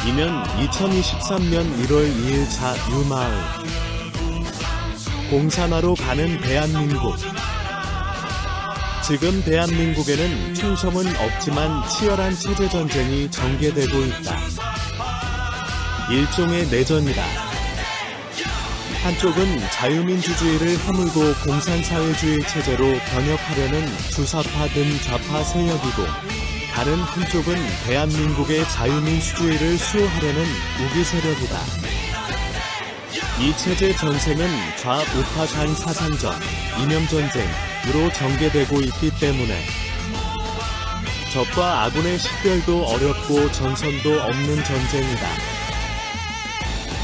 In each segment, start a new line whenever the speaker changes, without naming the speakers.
이는 2023년 1월 2일 자유마을 공산화로 가는 대한민국. 지금 대한민국에는 충성은 없지만 치열한 체제전쟁이 전개되고 있다. 일종의 내전이다. 한쪽은 자유민주주의를 허물고 공산사회주의 체제로 변혁하려는 주사파 등 좌파 세력이고, 다른 한쪽은 대한민국의 자유민주주의를 수호하려는 우기 세력이다. 이 체제 전생은 좌우파 간 사상전, 이념전쟁으로 전개되고 있기 때문에 적과 아군의 식별도 어렵고 전선도 없는 전쟁이다.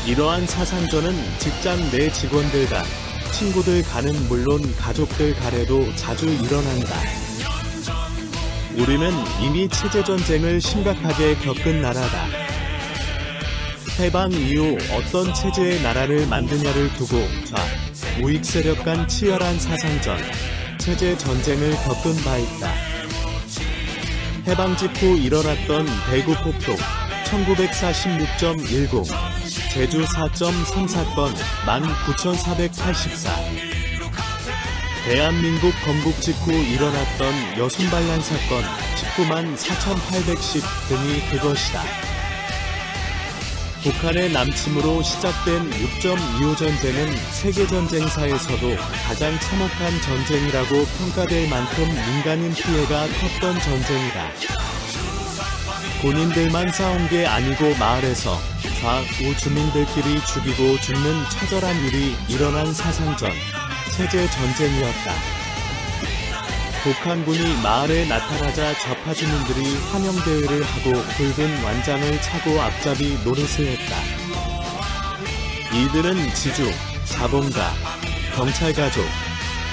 이러한 사상전은 직장 내 직원들 간, 친구들 간은 물론 가족들 간에도 자주 일어난다. 우리는 이미 체제전쟁을 심각하게 겪은 나라다. 해방 이후 어떤 체제의 나라를 만드냐를 두고 우익 세력 간 치열한 사상전, 체제전쟁을 겪은 바 있다. 해방 직후 일어났던 대구 폭동, 1946.10, 제주 4.3 사건, 19,484. 대한민국 건국 직후 일어났던 여순반란 사건, 194,810 등이 그것이다. 북한의 남침으로 시작된 6.25 전쟁은 세계전쟁사에서도 가장 참혹한 전쟁이라고 평가될 만큼 민간인 피해가 컸던 전쟁이다. 군인들만 싸운 게 아니고 마을에서 좌우 주민들끼리 죽이고 죽는 처절한 일이 일어난 사상전, 체제전쟁이었다. 북한군이 마을에 나타나자 좌파 주민들이 환영대회를 하고 붉은 완장을 차고 앞잡이 노릇을 했다. 이들은 지주, 자본가, 경찰가족,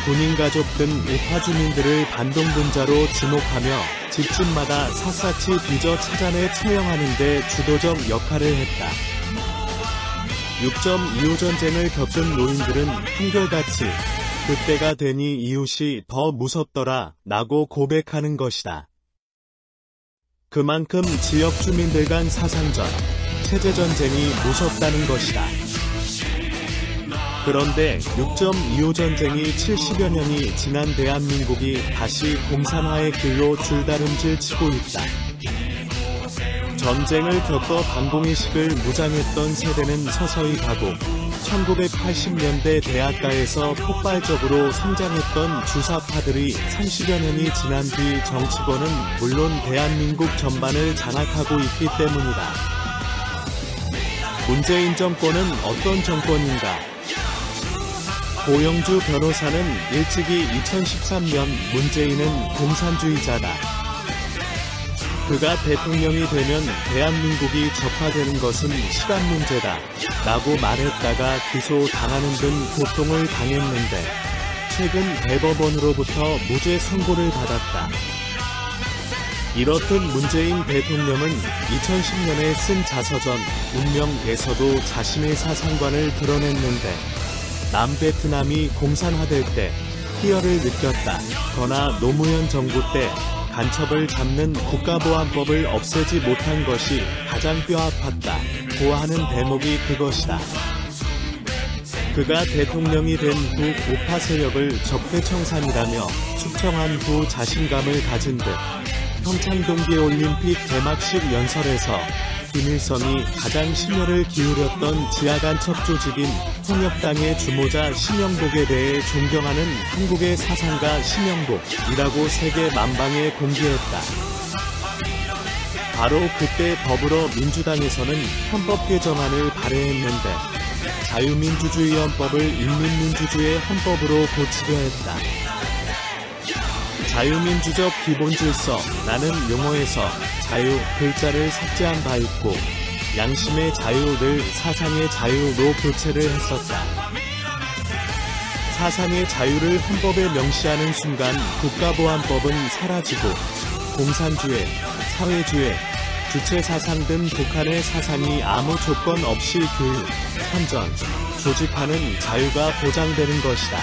군인가족 등 우파 주민들을 반동분자로 지목하며 집집마다 샅샅이 뒤져 찾아내 처형하는 데 주도적 역할을 했다. 6.25 전쟁을 겪은 노인들은 한결같이 그때가 되니 이웃이 더 무섭더라 라고 고백하는 것이다. 그만큼 지역 주민들 간 사상전, 체제전쟁이 무섭다는 것이다. 그런데 6.25 전쟁이 70여 년이 지난 대한민국이 다시 공산화의 길로 줄다름질 치고 있다. 전쟁을 겪어 반공의식을 무장했던 세대는 서서히 가고 1980년대 대학가에서 폭발적으로 성장했던 주사파들이 30여 년이 지난 뒤 정치권은 물론 대한민국 전반을 장악하고 있기 때문이다. 문재인 정권은 어떤 정권인가? 고영주 변호사는 일찍이 2013년 문재인은 공산주의자다. 그가 대통령이 되면 대한민국이 적화되는 것은 시간 문제다 라고 말했다가 기소당하는 등 고통을 당했는데 최근 대법원으로부터 무죄 선고를 받았다. 이렇듯 문재인 대통령은 2010년에 쓴 자서전 운명에서도 자신의 사상관을 드러냈는데 남베트남이 공산화될 때 희열을 느꼈다. 그러나 노무현 정부 때 간첩을 잡는 국가보안법을 없애지 못한 것이 가장 뼈아팠다. 고하는 대목이 그것이다. 그가 대통령이 된 후 우파 세력을 적폐청산이라며 숙청한 후 자신감을 가진 듯 평창동계올림픽 개막식 연설에서 김일성이 가장 심혈을 기울였던 지하간첩 조직인 통역당의 주모자 심영복에 대해 존경하는 한국의 사상가 심영복이라고 세계 만방에 공개했다. 바로 그때 더불어민주당에서는 헌법 개정안을 발의했는데 자유민주주의 헌법을 인민민주주의 헌법으로 고치려 했다. 자유민주적 기본질서라는 용어에서 자유 글자를 삭제한 바 있고 양심의 자유를 사상의 자유로 교체를 했었다. 사상의 자유를 헌법에 명시하는 순간 국가보안법은 사라지고 공산주의, 사회주의, 주체사상 등 북한의 사상이 아무 조건 없이 교육, 선전, 조직하는 자유가 보장되는 것이다.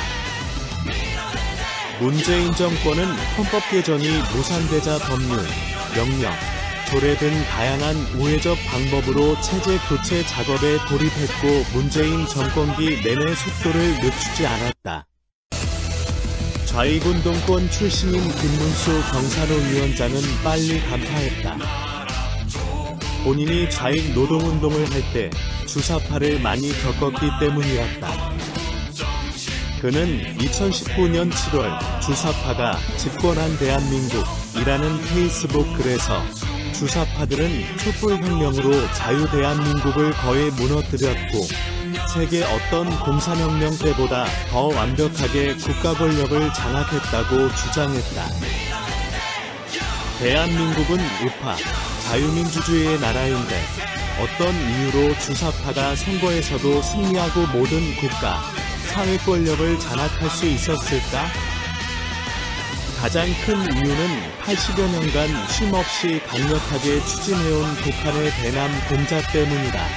문재인 정권은 헌법 개정이 무산되자 법률, 명령, 조례 등 다양한 우회적 방법으로 체제 교체 작업에 돌입했고 문재인 정권기 내내 속도를 늦추지 않았다. 좌익운동권 출신인 김문수 경산호 위원장은 빨리 간파했다. 본인이 좌익 노동운동을 할 때 주사파를 많이 겪었기 때문이었다. 그는 2019년 7월 주사파가 집권한 대한민국이라는 페이스북 글에서 주사파들은 촛불혁명으로 자유대한민국을 거의 무너뜨렸고 세계 어떤 공산혁명 때보다 더 완벽하게 국가 권력을 장악했다고 주장했다. 대한민국은 우파, 자유민주주의의 나라인데 어떤 이유로 주사파가 선거에서도 승리하고 모든 국가, 사회 권력을 장악할 수 있었을까? 가장 큰 이유는 80여 년간 쉼없이 강력하게 추진해온 북한의 대남 공작 때문이다.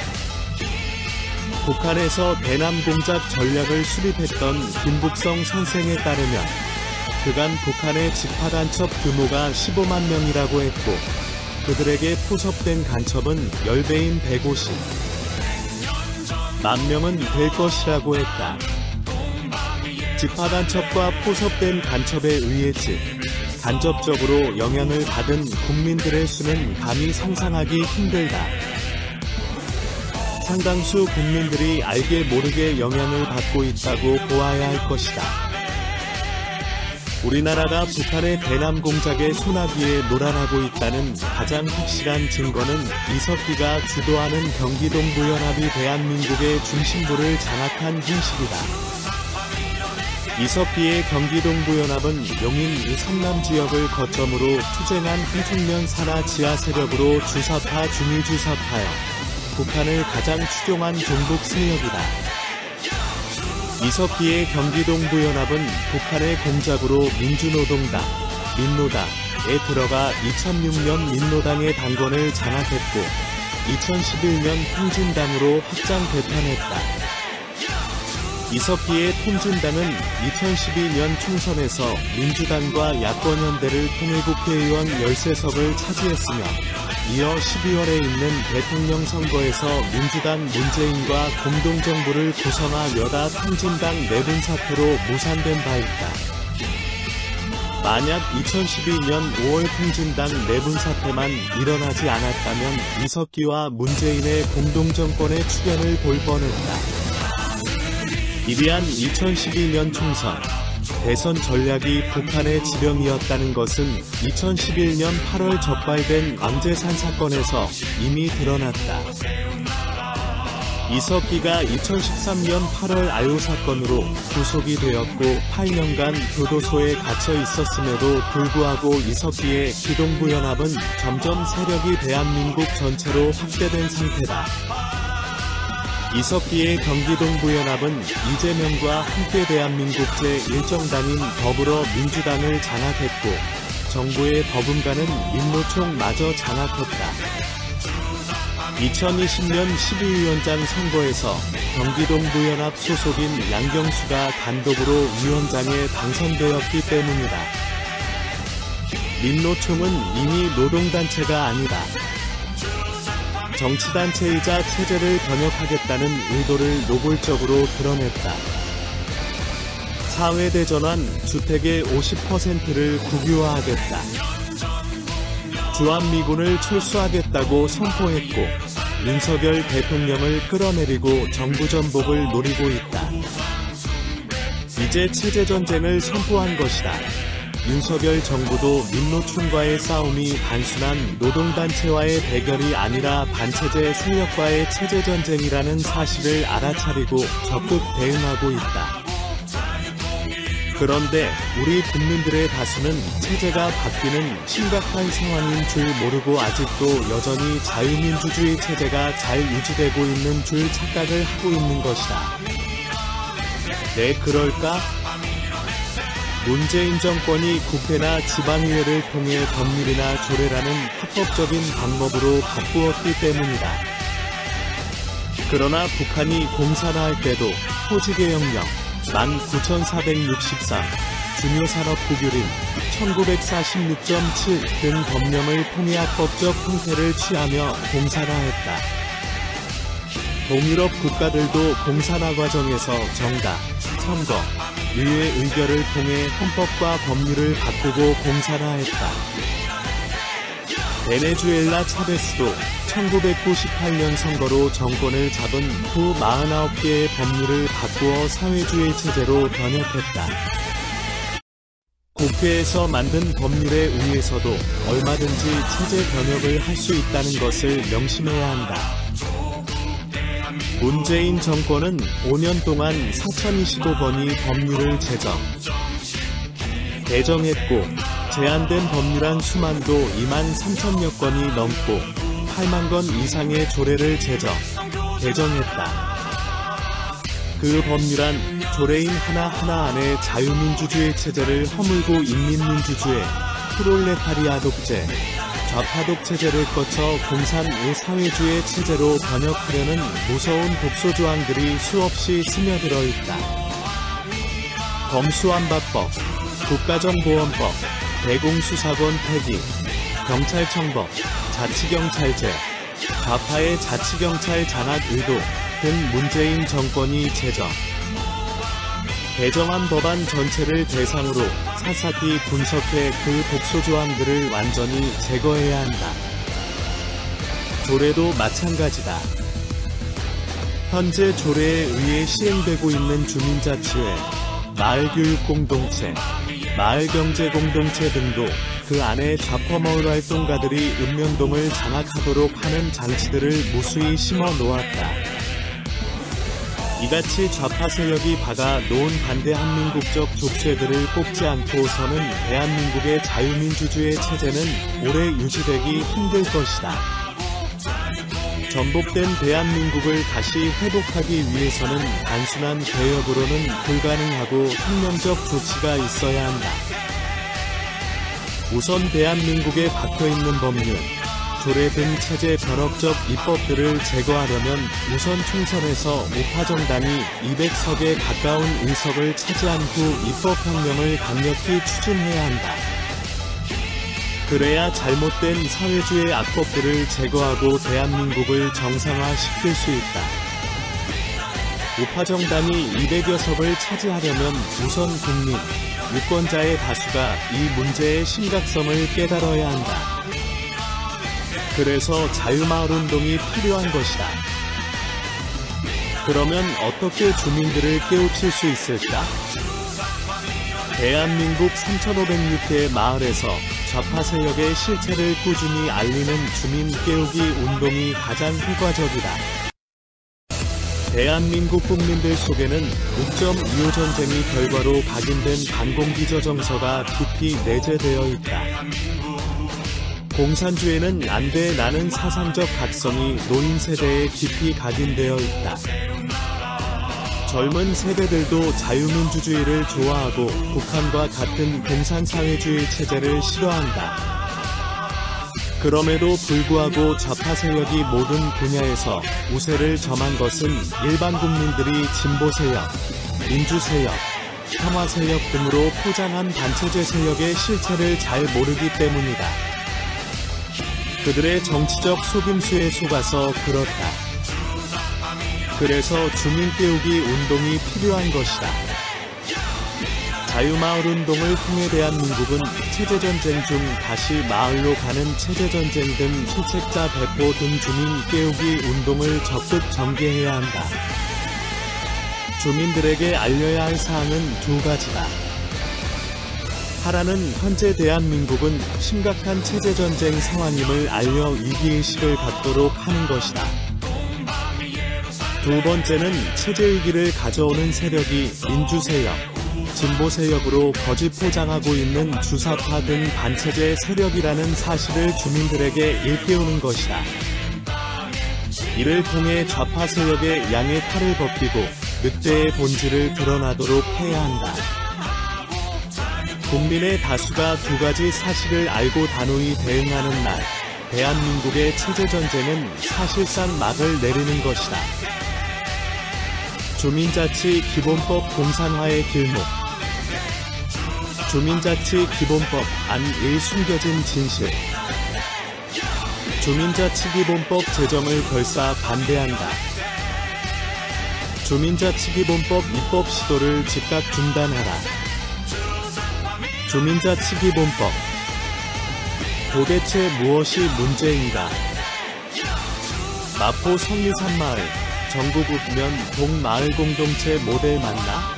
북한에서 대남 공작 전략을 수립했던 김북성 선생에 따르면 그간 북한의 직파간첩 규모가 15만 명이라고 했고 그들에게 포섭된 간첩은 10배인 150만 명은 될 것이라고 했다. 직파간첩과 포섭된 간첩에 의해 즉 간접적으로 영향을 받은 국민들의 수는 감히 상상하기 힘들다. 상당수 국민들이 알게 모르게 영향을 받고 있다고 보아야 할 것이다. 우리나라가 북한의 대남 공작의 소나기에 놀아나고 있다는 가장 확실한 증거는 이석기가 주도하는 경기동부연합이 대한민국의 중심부를 장악한 현실이다. 이석기의 경기동부연합은 용인 성남 지역을 거점으로 투쟁한 한중년 산하 지하 세력으로 주사파 중위주사파여 북한을 가장 추종한 종북 세력이다. 이석기의 경기동부연합은 북한의 공작으로 민주노동당, 민노당에 들어가 2006년 민노당의 당권을 장악했고 2011년 통진당으로 확장 개편했다. 이석기의 통진당은 2012년 총선에서 민주당과 야권연대를 통해 국회의원 13석을 차지했으며 이어 12월에 있는 대통령 선거에서 민주당 문재인과 공동정부를 구성하려다 통진당 내분 사태로 무산된 바 있다. 만약 2012년 5월 통진당 내분 사태만 일어나지 않았다면 이석기와 문재인의 공동정권의 출현을 볼 뻔했다. 이리한 2012년 총선, 대선 전략이 북한의 지령이었다는 것은 2011년 8월 적발된 왕제산 사건에서 이미 드러났다. 이석기가 2013년 8월 아요 사건으로 구속이 되었고 8년간 교도소에 갇혀 있었음에도 불구하고 이석기의 기동부연합은 점점 세력이 대한민국 전체로 확대된 상태다. 이석기의 경기동부연합은 이재명과 함께 대한민국 제1정당인 더불어민주당을 장악했고 정부의 버금가는 민노총마저 장악했다. 2020년 12위원장 선거에서 경기동부연합 소속인 양경수가 단독으로 위원장에 당선되었기 때문이다. 민노총은 이미 노동단체가 아니다. 정치단체이자 체제를 변혁하겠다는 의도를 노골적으로 드러냈다. 사회대전환, 주택의 50%를 국유화하겠다. 주한미군을 철수하겠다고 선포했고 윤석열 대통령을 끌어내리고 정부 전복을 노리고 있다. 이제 체제전쟁을 선포한 것이다. 윤석열 정부도 민노총과의 싸움이 단순한 노동단체와의 대결이 아니라 반체제 세력과의 체제전쟁이라는 사실을 알아차리고 적극 대응하고 있다. 그런데 우리 국민들의 다수는 체제가 바뀌는 심각한 상황인 줄 모르고 아직도 여전히 자유민주주의 체제가 잘 유지되고 있는 줄 착각을 하고 있는 것이다. 왜 그럴까? 문재인 정권이 국회나 지방의회를 통해 법률이나 조례라는 합법적인 방법으로 바꾸었기 때문이다. 그러나 북한이 공산화할 때도 토지개혁령 19,463, 중요산업구규린 1946.7 등 법령을 통해 합법적 형태를 취하며 공산화했다. 동유럽 국가들도 공산화 과정에서 정당, 선거, 의회 의결을 통해 헌법과 법률을 바꾸고 공산화했다. 베네수엘라 차베스도 1998년 선거로 정권을 잡은 후 49개의 법률을 바꾸어 사회주의 체제로 변혁했다. 국회에서 만든 법률에 의해서도 얼마든지 체제 변혁을 할 수 있다는 것을 명심해야 한다. 문재인 정권은 5년 동안 4,025번의 법률을 개정했고 제안된 법률안 수만도 2만 3천여 건이 넘고 8만 건 이상의 조례를 개정했다. 그 법률안 조례인 하나하나 안에 자유민주주의 체제를 허물고 인민민주주의, 프롤레타리아 독재, 좌파독 체제를 거쳐 공산의 사회주의 체제로 번역하려는 무서운 독소조항들이 수없이 스며들어 있다. 검수완박법, 국가정보원법, 대공수사권 폐기, 경찰청법, 자치경찰제, 좌파의 자치경찰 장악 의도 등 문재인 정권이 개정한 법안 전체를 대상으로 사사기 분석해 그 독소조항들을 완전히 제거해야 한다. 조례도 마찬가지다. 현재 조례에 의해 시행되고 있는 주민자치회, 마을교육공동체, 마을경제공동체 등도 그 안에 좌파 마을 활동가들이 읍면동을 장악하도록 하는 장치들을 무수히 심어 놓았다. 이같이 좌파 세력이 박아 놓은 반대 한민국적 족쇄들을 뽑지 않고서는 대한민국의 자유민주주의 체제는 오래 유지되기 힘들 것이다. 전복된 대한민국을 다시 회복하기 위해서는 단순한 개혁으로는 불가능하고 혁명적 조치가 있어야 한다. 우선 대한민국에 박혀있는 법률, 조례 등 체제 변혁적 입법들을 제거하려면 우선 총선에서 우파정당이 200석에 가까운 의석을 차지한 후 입법혁명을 강력히 추진해야 한다. 그래야 잘못된 사회주의 악법들을 제거하고 대한민국을 정상화시킬 수 있다. 우파정당이 200여 석을 차지하려면 우선 국민, 유권자의 다수가 이 문제의 심각성을 깨달아야 한다. 그래서 자유마을운동이 필요한 것이다. 그러면 어떻게 주민들을 깨우칠 수 있을까? 대한민국 3,506개 마을에서 좌파 세력의 실체를 꾸준히 알리는 주민 깨우기 운동이 가장 효과적이다. 대한민국 국민들 속에는 6.25 전쟁의 결과로 각인된 반공기저정서가 깊이 내재되어 있다. 공산주의는 안 돼 나는 사상적 각성이 노인 세대에 깊이 각인되어 있다. 젊은 세대들도 자유민주주의를 좋아하고 북한과 같은 공산사회주의 체제를 싫어한다. 그럼에도 불구하고 좌파 세력이 모든 분야에서 우세를 점한 것은 일반 국민들이 진보세력, 민주세력, 평화세력 등으로 포장한 반체제 세력의 실체를 잘 모르기 때문이다. 그들의 정치적 속임수에 속아서 그렇다. 그래서 주민 깨우기 운동이 필요한 것이다. 자유마을운동을 통해 대한민국은 체제전쟁 중 다시 마을로 가는 체제전쟁 등 소책자 배포 등 주민 깨우기 운동을 적극 전개해야 한다. 주민들에게 알려야 할 사항은 두 가지다. 하나는 현재 대한민국은 심각한 체제전쟁 상황임을 알려 위기의식을 갖도록 하는 것이다. 두 번째는 체제위기를 가져오는 세력이 민주세력, 진보세력으로 거짓 포장하고 있는 주사파 등 반체제 세력이라는 사실을 주민들에게 일깨우는 것이다. 이를 통해 좌파 세력의 양의 팔을 벗기고 늑대의 본질을 드러나도록 해야 한다. 국민의 다수가 두 가지 사실을 알고 단호히 대응하는 날, 대한민국의 체제전쟁은 사실상 막을 내리는 것이다. 주민자치 기본법 공산화의 길목. 주민자치 기본법 안1 숨겨진 진실. 주민자치기본법 제정을 결사 반대한다. 주민자치기본법 입법 시도를 즉각 중단하라. 주민자치기본법. 도대체 무엇이 문제인가? 마포 성리산마을, 전국 읍면 동마을 공동체 모델 맞나?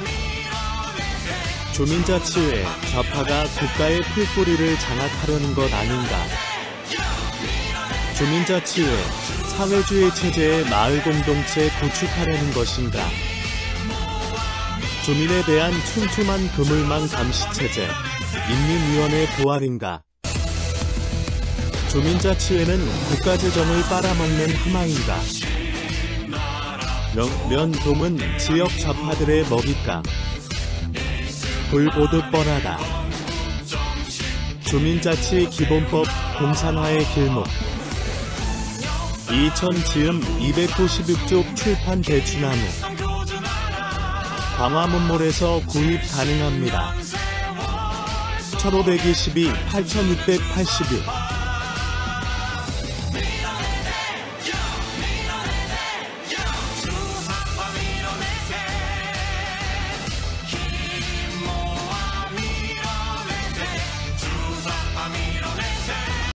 주민자치회 좌파가 국가의 풀뿌리를 장악하려는 것 아닌가? 주민자치회 사회주의 체제의 마을 공동체 구축하려는 것인가? 주민에 대한 촘촘한 그물망 감시체제, 인민위원회 부활인가? 주민자치회는 국가재정을 빨아먹는 하마인가? 면동은 지역 좌파들의 먹잇감. 불보듯 뻔하다. 주민자치 기본법 공산화의 길목. 2000지음 296쪽 출판 대추나무. 광화문몰에서 구입 가능합니다. 1522-8681